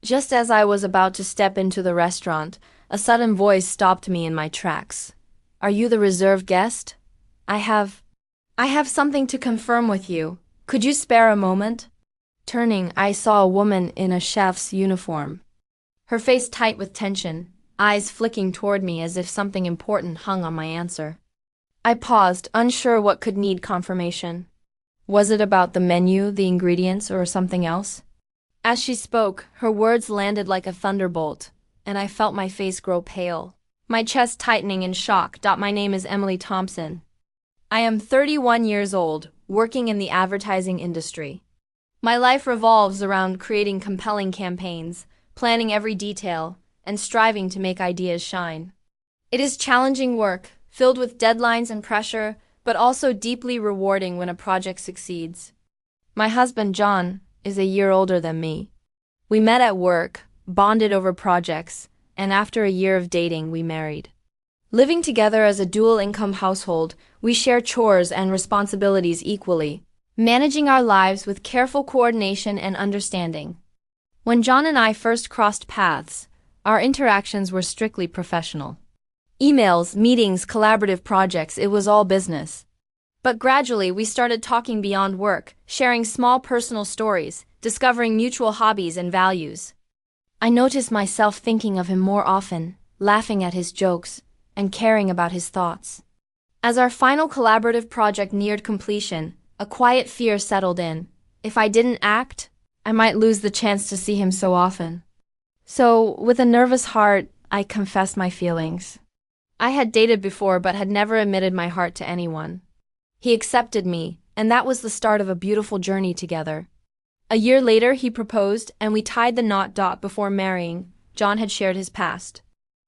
Just as I was about to step into the restaurant, a sudden voice stopped me in my tracks. Are you the reserved guest? I have something to confirm with you. Could you spare a moment? Turning, I saw a woman in a chef's uniform. Her face tight with tension, eyes flicking toward me as if something important hung on my answer. I paused, unsure what could need confirmation. Was it about the menu, the ingredients, or something else? As she spoke, her words landed like a thunderbolt, and I felt my face grow pale. My chest tightening in shock. My name is Emily Thompson. I am 31 years old, working in the advertising industry. My life revolves around creating compelling campaigns, planning every detail, and striving to make ideas shine. It is challenging work, filled with deadlines and pressure, but also deeply rewarding when a project succeeds. My husband, John, is a year older than me. We met at work, bonded over projects, and after a year of dating, we married. Living together as a dual-income household, we share chores and responsibilities equally, managing our lives with careful coordination and understanding. When John and I first crossed paths, our interactions were strictly professional. Emails, meetings, collaborative projects, it was all business. But gradually we started talking beyond work, sharing small personal stories, discovering mutual hobbies and values. I noticed myself thinking of him more often, laughing at his jokes, and caring about his thoughts. As our final collaborative project neared completion, a quiet fear settled in. If I didn't act, I might lose the chance to see him so often. So, with a nervous heart, I confessed my feelings. I had dated before but had never admitted my heart to anyone. He accepted me, and that was the start of a beautiful journey together. A year later, he proposed, and we tied the knot. Before marrying, John had shared his past.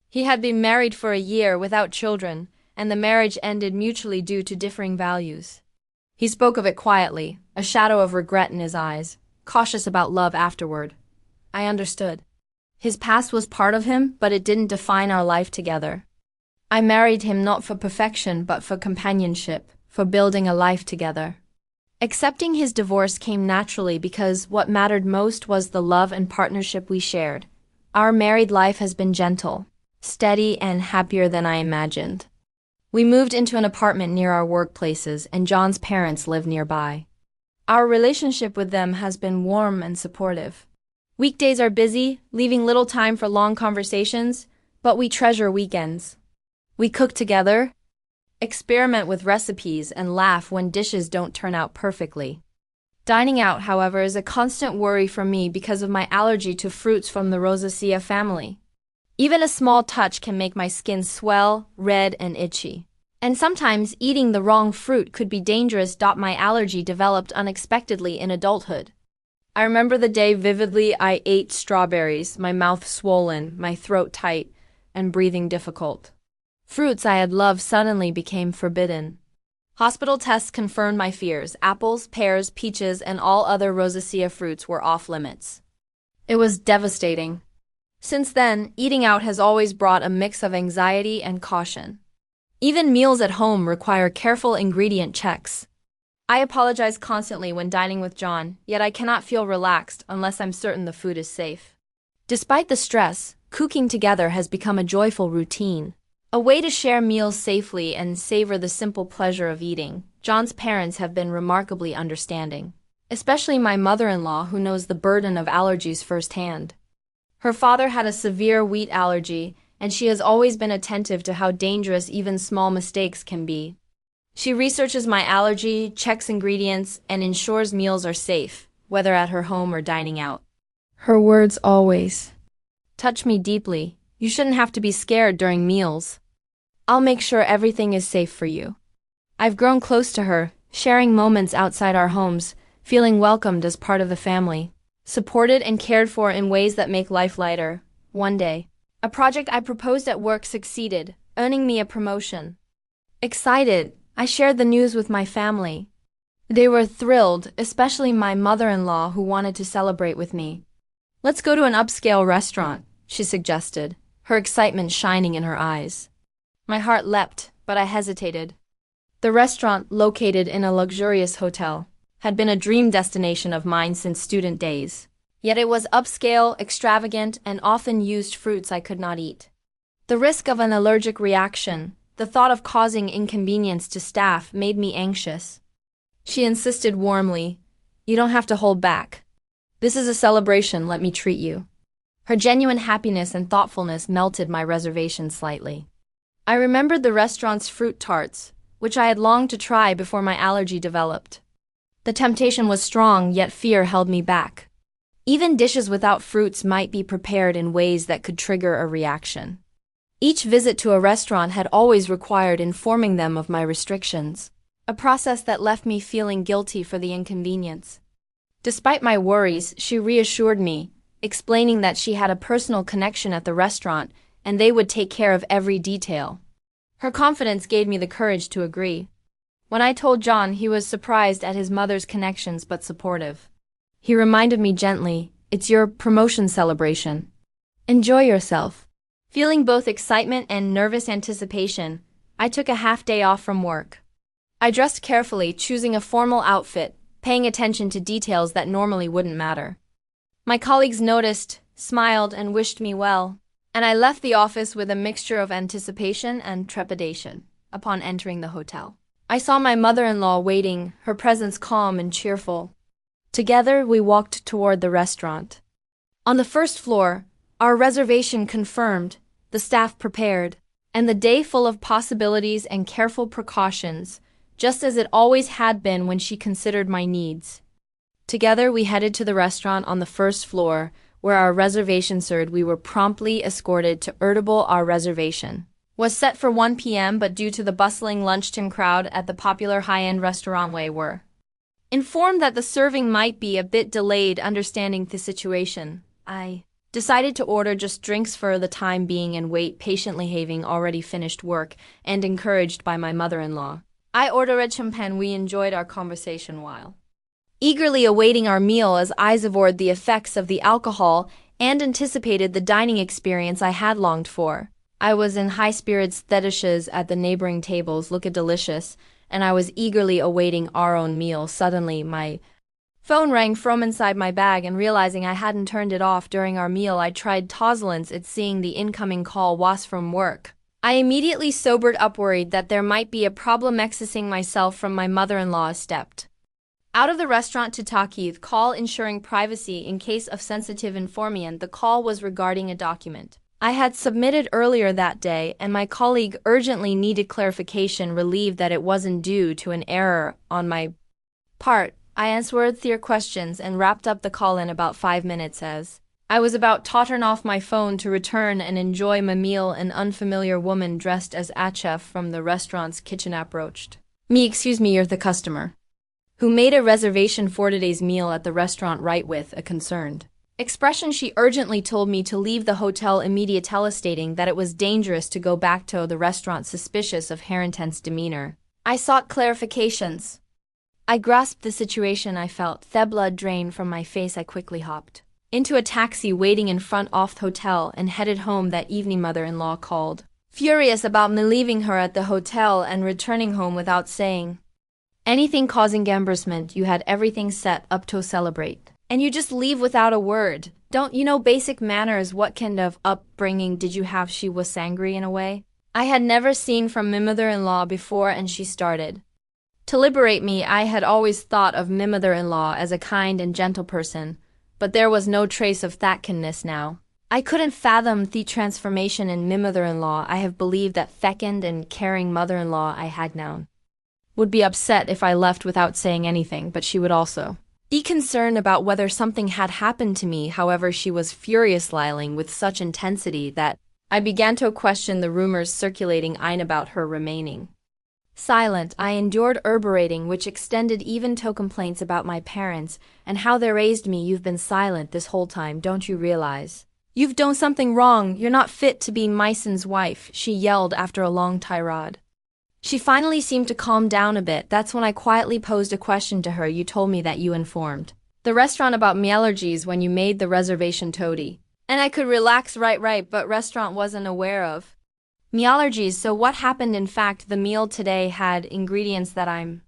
He had been married for a year without children, and the marriage ended mutually due to differing values. He spoke of it quietly, a shadow of regret in his eyes, cautious about love afterward. I understood. His past was part of him, but it didn't define our life together. I married him not for perfection but for companionship, for building a life together. Accepting his divorce came naturally because what mattered most was the love and partnership we shared. Our married life has been gentle, steady, and happier than I imagined. We moved into an apartment near our workplaces, and John's parents live nearby. Our relationship with them has been warm and supportive. Weekdays are busy, leaving little time for long conversations, but we treasure weekends. We cook together, experiment with recipes, and laugh when dishes don't turn out perfectly. Dining out, however, is a constant worry for me because of my allergy to fruits from the Rosacea family. Even a small touch can make my skin swell, red, and itchy. And sometimes eating the wrong fruit could be dangerous. My allergy developed unexpectedly in adulthood. I remember the day vividly. I ate strawberries, my mouth swollen, my throat tight, and breathing difficult. Fruits I had loved suddenly became forbidden. Hospital tests confirmed my fears. Apples, pears, peaches, and all other Rosacea fruits were off limits. It was devastating. Since then, eating out has always brought a mix of anxiety and caution. Even meals at home require careful ingredient checks. I apologize constantly when dining with John, yet I cannot feel relaxed unless I'm certain the food is safe. Despite the stress, cooking together has become a joyful routine. A way to share meals safely and savor the simple pleasure of eating. John's parents have been remarkably understanding, especially my mother-in-law who knows the burden of allergies firsthand. Her father had a severe wheat allergy, and she has always been attentive to how dangerous even small mistakes can be. She researches my allergy, checks ingredients, and ensures meals are safe, whether at her home or dining out. Her words always touch me deeply. You shouldn't have to be scared during meals. I'll make sure everything is safe for you. I've grown close to her, sharing moments outside our homes, feeling welcomed as part of the family, supported and cared for in ways that make life lighter. One day, a project I proposed at work succeeded, earning me a promotion. Excited, I shared the news with my family. They were thrilled, especially my mother-in-law who wanted to celebrate with me. Let's go to an upscale restaurant, she suggested, her excitement shining in her eyes. My heart leapt, but I hesitated. The restaurant, located in a luxurious hotel, had been a dream destination of mine since student days. Yet it was upscale, extravagant, and often used fruits I could not eat. The risk of an allergic reaction, the thought of causing inconvenience to staff made me anxious. She insisted warmly, "You don't have to hold back. This is a celebration, let me treat you." Her genuine happiness and thoughtfulness melted my reservation slightly. I remembered the restaurant's fruit tarts, which I had longed to try before my allergy developed. The temptation was strong, yet fear held me back. Even dishes without fruits might be prepared in ways that could trigger a reaction. Each visit to a restaurant had always required informing them of my restrictions, a process that left me feeling guilty for the inconvenience. Despite my worries, she reassured me, explaining that she had a personal connection at the restaurant and they would take care of every detail. Her confidence gave me the courage to agree. When I told John, he was surprised at his mother's connections but supportive. He reminded me gently, "It's your promotion celebration. Enjoy yourself." Feeling both excitement and nervous anticipation, I took a half day off from work. I dressed carefully, choosing a formal outfit, paying attention to details that normally wouldn't matter. My colleagues noticed, smiled, and wished me well, and I left the office with a mixture of anticipation and trepidation. Upon entering the hotel, I saw my mother-in-law waiting, her presence calm and cheerful. Together, we walked toward the restaurant. On the first floor, our reservation confirmed, the staff prepared, and the day full of possibilities and careful precautions, just as it always had been when she considered my needs. Together, we headed to the restaurant on the first floor, where our reservation said we were promptly escorted to Irritable. Our reservation was set for 1 p.m., but due to the bustling lunchtime crowd at the popular high-end restaurant, we were informed that the serving might be a bit delayed. Understanding the situation, I decided to order just drinks for the time being and wait patiently, having already finished work and encouraged by my mother-in-law. I ordered champagne. We enjoyed our conversation while eagerly awaiting our meal as I savored the effects of the alcohol and anticipated the dining experience I had longed for. I was in high spirits. The dishes at the neighboring tables looked delicious, and I was eagerly awaiting our own meal. Suddenly, my phone rang from inside my bag, and realizing I hadn't turned it off during our meal, I tried toslance it, seeing the incoming call was from work. I immediately sobered up, worried that there might be a problem. Accessing myself from my mother-in-law, stepped out of the restaurant to Takith call, ensuring privacy in case of sensitive information. The call was regarding a document I had submitted earlier that day, and my colleague urgently needed clarification. Relieved that it wasn't due to an error on my part, I answered their questions and wrapped up the call in about 5 minutes. As I was about to turn off my phone to return and enjoy my meal, an unfamiliar woman dressed as a chef from the restaurant's kitchen approached me. "Excuse me, you're the customer who made a reservation for today's meal at the restaurant, right?" With a concerned expression, she urgently told me to leave the hotel immediately, stating that it was dangerous to go back to the restaurant, suspicious of her intense demeanor. I sought clarifications. I grasped the situation. I felt the blood drain from my face. I quickly hopped into a taxi waiting in front of the hotel and headed home that evening. Mother-in-law called, furious about me leaving her at the hotel and returning home without saying anything, causing embarrassment. "You had everything set up to celebrate, and you just leave without a word. Don't you know basic manners? What kind of upbringing did you have?" She was angry in a way I had never seen from my mother-in-law before, and she started to liberate me. I had always thought of my mother-in-law as a kind and gentle person, but there was no trace of that kindness now. I couldn't fathom the transformation in my mother-in-law. I have believed that fecund and caring mother-in-law I had known would be upset if I left without saying anything, but she would also be concerned about whether something had happened to me. However, she was furious, lying with such intensity that I began to question the rumors circulating about her remaining silent. I endured reverberating, which extended even to complaints about my parents and how they raised me. "You've been silent this whole time, don't you realize? You've done something wrong. You're not fit to be my son's wife," she yelled after a long tirade. She finally seemed to calm down a bit. That's when I quietly posed a question to her. "You told me that you informed the restaurant about me allergies when you made the reservation, Toady, and I could relax, right, but restaurant wasn't aware of me allergies, so what happened?" "In fact, the meal today had ingredients that I'm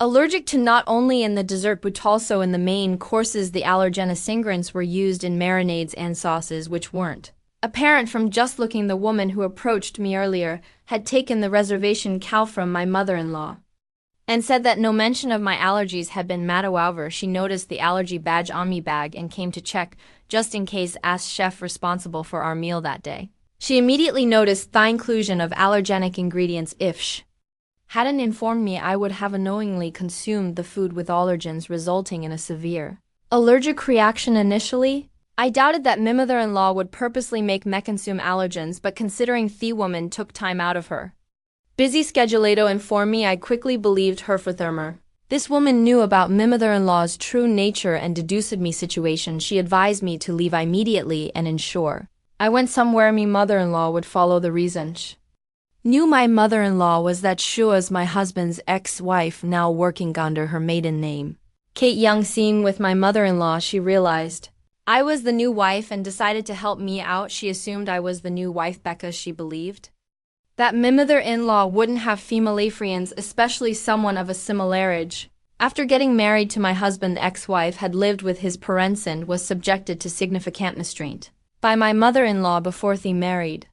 Allergic to not only in the dessert but also in the main courses. The allergenous ingredients were used in marinades and sauces which weren't apparent from just looking. The woman who approached me earlier had taken the reservation cow from my mother-in-law and said that no mention of my allergies had been made. However, she noticed the allergy badge on me bag and came to check, just in case. Asked chef responsible for our meal that day. She immediately noticed the inclusion of allergenic ingredients. If she hadn't informed me, I would have unknowingly consumed the food with allergens, resulting in a severe allergic reaction. Initially, I doubted that my mother-in-law would purposely make me consume allergens, but considering the woman took time out of her busy schedule to inform me, I quickly believed her. Furthermore, this woman knew about my mother-in-law's true nature and deduced me situation. She advised me to leave immediately and ensure I went somewhere my mother-in-law would follow. The reason she knew my mother-in-law was that she was my husband's ex-wife, now working under her maiden name, Kate Young. Seeing with my mother-in-law, she realized I was the new wife and decided to help me out. She assumed I was the new wife because she believed that my mother-in-law wouldn't have female friends, especially someone of a similar age. After getting married to my husband, the ex-wife had lived with his parents and was subjected to significant restraint by my mother-in-law before they married.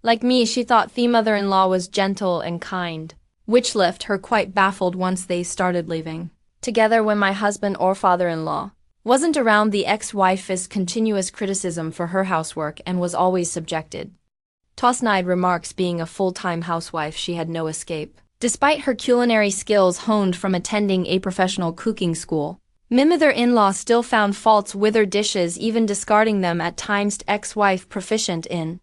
Like me, she thought the mother-in-law was gentle and kind, which left her quite baffled once they started living together. When my husband or father-in-law wasn't around, the ex-wife faced continuous criticism for her housework and was always subjected to snide remarks. Being a full-time housewife, she had no escape. Despite her culinary skills honed from attending a professional cooking school, my mother-in-law still found faults with her dishes, even discarding them at times. The ex-wife, proficient in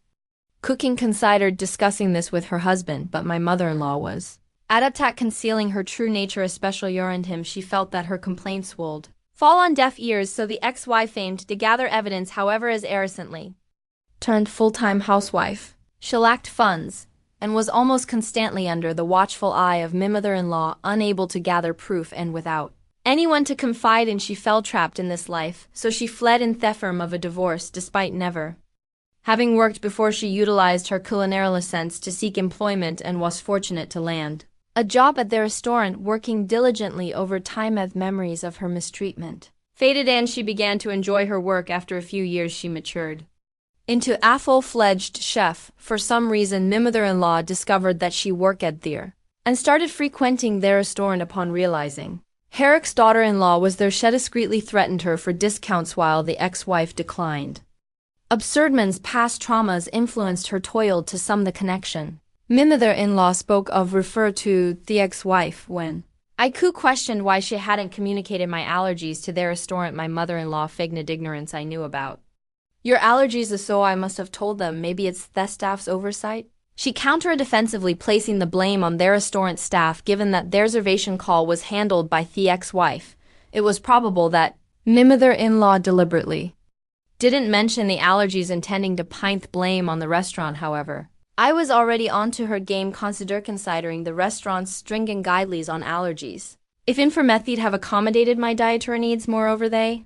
cooking, considered discussing this with her husband, but my mother-in-law was adept at concealing her true nature, especially around him. She felt that her complaints would fall on deaf ears, so the ex-wife aimed to gather evidence. However, as a recently turned full-time housewife, she lacked funds and was almost constantly under the watchful eye of my mother-in-law. Unable to gather proof and without anyone to confide in, she fell trapped in this life, so she fled in the form of a divorce. Despite never having worked before, she utilized her culinary sense to seek employment and was fortunate to land a job at their restaurant, working diligently over time. As memories of her mistreatment faded and she began to enjoy her work, after a few years she matured into a full-fledged chef. For some reason, my mother-in-law discovered that she worked there and started frequenting their restaurant. Upon realizing Herrick's daughter-in-law was there, she discreetly threatened her for discounts while the ex-wife declined. Absurdman's past traumas influenced her toil to some the connection my mother-in-law spoke of refer to the ex-wife. When I questioned why she hadn't communicated my allergies to their restaurant, my mother-in-law feigned ignorance. I knew about your allergies, so I must have told them. Maybe it's the staff's oversight. She countered defensively, placing the blame on their restaurant staff. Given that their reservation call was handled by the ex-wife, it was probable that my mother-in-law deliberately didn't mention the allergies, intending to pint blame on the restaurant. However, I was already onto her game, considering the restaurant's stringent guidelines on allergies. If Informethod have accommodated my dietary needs, moreover, they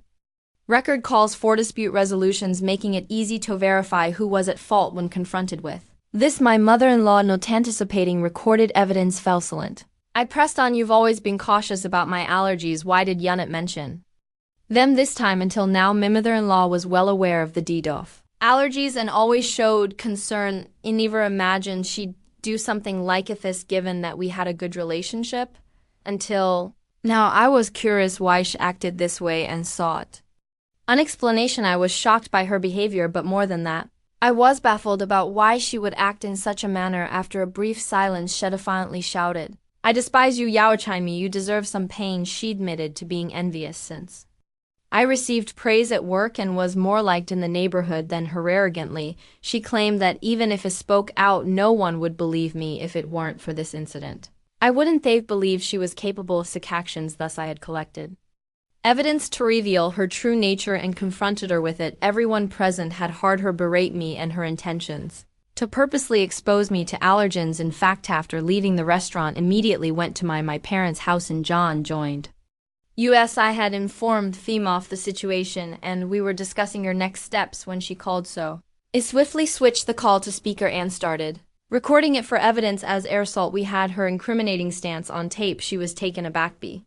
record calls for dispute resolutions, making it easy to verify who was at fault when confronted with this. My mother-in-law, not anticipating recorded evidence, fell silent. I pressed on. You've always been cautious about my allergies. Why did you not mention them this time? Until now, my mother-in-law was well aware of the DDoF allergies and always showed concern. I never imagined she'd do something like this, given that we had a good relationship. Until now, I was curious why she acted this way and sought an explanation. I was shocked by her behavior, but more than that, I was baffled about why she would act in such a manner. After a brief silence, she defiantly shouted, "I despise you, Yao Chaimi. You deserve some pain." She admitted to being envious since I received praise at work and was more liked in the neighborhood than her. Arrogantly, she claimed that even if I spoke out, no one would believe me. If it weren't for this incident, I wouldn't have believed she was capable of such actions. Thus, I had collected evidence to reveal her true nature and confronted her with it. Everyone present had heard her berate me and her intentions to purposely expose me to allergens. In fact, after leaving the restaurant, immediately went to my parents' house and John joined us. I had informed Thema of the situation and we were discussing her next steps when she called, so I swiftly switched the call to speaker and started Recording it for evidence as air salt, we had her incriminating stance on tape. She was taken aback by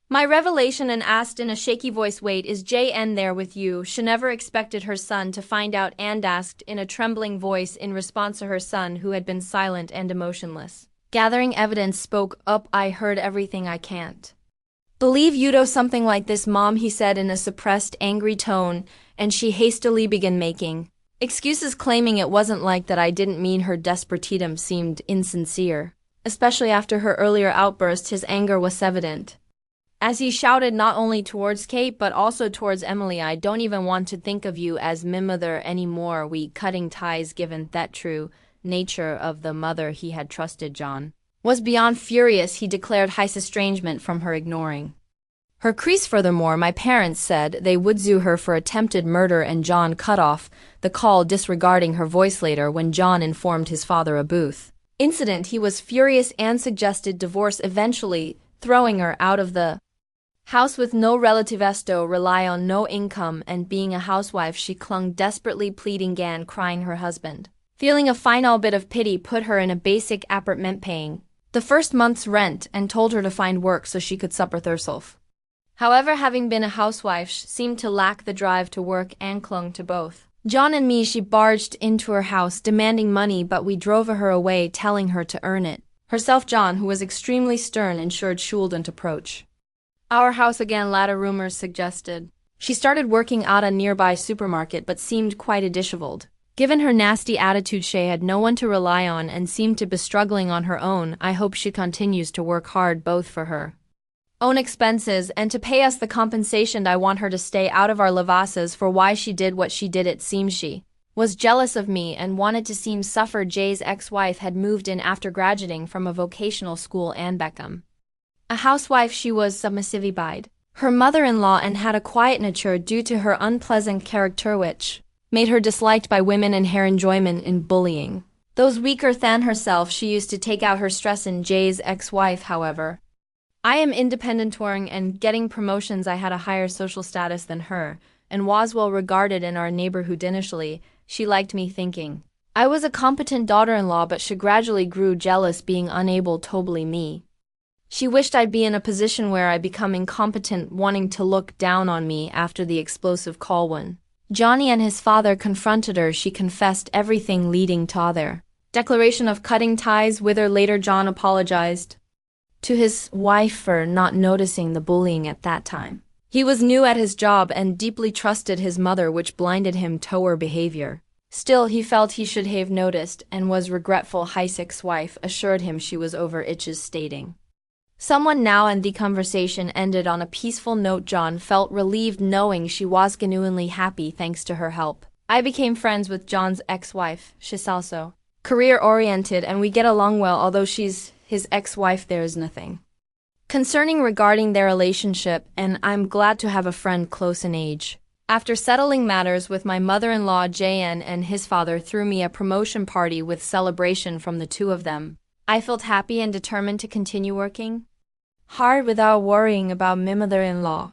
my revelation and asked in a shaky voice, "Wait, is JN there with you?" She never expected her son to find out and asked in a trembling voice in response to her son, who had been silent and emotionless. Gathering evidence, spoke up. "I heard everything. I can't believe you do something like this, Mom," he said in a suppressed, angry tone, and she hastily began making excuses, claiming it wasn't like that. I didn't mean. Her desperatitum seemed insincere. Especially after her earlier outburst, his anger was evident as he shouted not only towards Kate but also towards Emily, "I don't even want to think of you as my mother anymore." We cutting ties, given that true nature of the mother he had trusted. John was beyond furious. He declared his estrangement from her, ignoring her crease. Furthermore, my parents said they would sue her for attempted murder, and John cut off the call, disregarding her voice. Later, when John informed his father of Booth incident, he was furious and suggested divorce, eventually throwing her out of the house with no relatives to rely on, no income, and being a housewife she clung desperately, pleading and crying. Her husband, feeling a final bit of pity, put her in a basic apartment, paying the first month's rent, and told her to find work so she could support herself. However, having been a housewife, she seemed to lack the drive to work and clung to both John and me. She barged into her house demanding money, but we drove her away, telling her to earn it herself. John, who was extremely stern, ensured she wouldn't approach our house again. Latter rumors suggested she started working at a nearby supermarket, but seemed quite disheveled. Given her nasty attitude, she had no one to rely on and seemed to be struggling on her own. I hope she continues to work hard, both for her own expenses and to pay us the compensation. I want her to stay out of our lavasas for why she did what she did. It seems she was jealous of me and wanted to see me suffer. Jay's ex-wife had moved in after graduating from a vocational school and become a housewife. She was submissive by her mother-in-law and had a quiet nature due to her unpleasant character, which made her disliked by women and her enjoyment in bullying those weaker than herself. She used to take out her stress in Jay's ex-wife. However, I am independent, touring and getting promotions. I had a higher social status than her and was well regarded in our neighborhood. Initially, she liked me, thinking I was a competent daughter-in-law, but she gradually grew jealous, being unable to bully me. She wished I'd be in a position where I become incompetent, wanting to look down on me. After the explosive call when Johnny and his father confronted her, she confessed everything, leading to their declaration of cutting ties with her. Later, John apologized to his wife for not noticing the bullying at that time. He was new at his job and deeply trusted his mother, which blinded him to her behavior. Still, he felt he should have noticed and was regretful. His ex-wife assured him she was over itches, stating someone now, and the conversation ended on a peaceful note. John felt relieved knowing she was genuinely happy thanks to her help. I became friends with John's ex-wife. She's also career-oriented and we get along well. Although she's his ex-wife, there is nothing concerning regarding their relationship, and I'm glad to have a friend close in age. After settling matters with my mother-in-law, JN and his father threw me a promotion party with celebration from the two of them. I felt happy and determined to continue working hard without worrying about my mother-in-law.